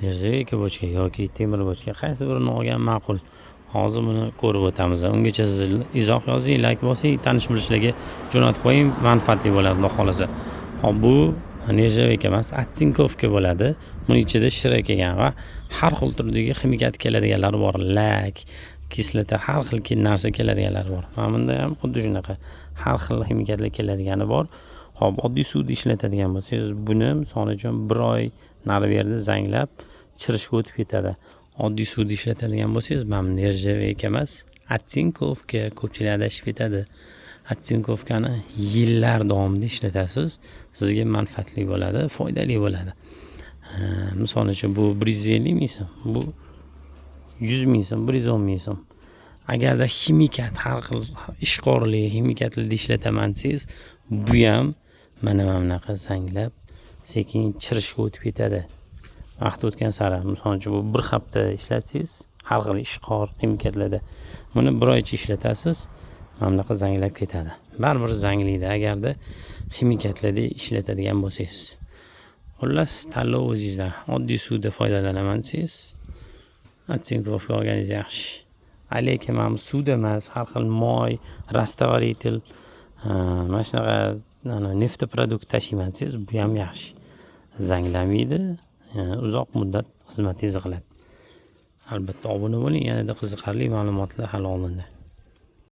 Nержaveyka bochka yoki temir bochka qaysi birini olgan ma'qul? Hozir buni ko'rib o'tamiz. Ungacha siz izoh yozing, like bosing, tanish bilishlarga jo'natib qo'ying, manfaatli bo'ladi xudo xolasa. Hop, bu nержавейка emas, atsinkovka bo'ladi. Buning ichida shira kelgan va har xil turdagi ximikat keladiganlar bor. Lak, kislota, har xil narsa keladiganlar bor. Mana bunda ham xuddi shunaqa har xil ximikatlar keladigani bor. Hop, oddiy suvda ishlatadigan bo'lsangiz, buni misol uchun 1 oy nari berdi zanglab chirishga o'tib ketadi. Oddiy suvda ishlatadigan bo'lsangiz, mana nержавейка emas, atsinkovka ko'pchilik adashib ketadi. Atsinkovkani yillar davomida ishlatasiz, sizga manfaatli bo'ladi, foydali bo'ladi. Misol uchun bu 150 ming so'm, bu 100 ming so'm, 110 ming so'm. Agarda ximikat, har xil ishqorli ximikatlarda ishlataman desangiz, bu ham mana bunaqa zanglab sekin chirishga o'tib ketadi. Vaqt o'tgan sari, misol uchun bu 1 hafta ishlatsangiz, har xil ishqor ximikatlarda buni 1 oycha ishlatasiz, mana bunaqa zanglab ketadi. Baribir zanglaydi agarda ximikatlarda ishlatadigan bo'lsangiz. Xullas, tanlov o'zingizda. Oddiy suvda foydalanaman desangiz, atsinkovka olganingiz yaxshi. Lekin mana suvda emas, har xil moy, rastavoриtel, mana shunaqa neftoprodukt tashiyman desangiz, bu ham yaxshi. Zanglamaydi, uzoq muddat xizmatingizni qiladi. Albatta obuna bo'ling, yanada qiziqarli ma'lumotlar hali oldinda.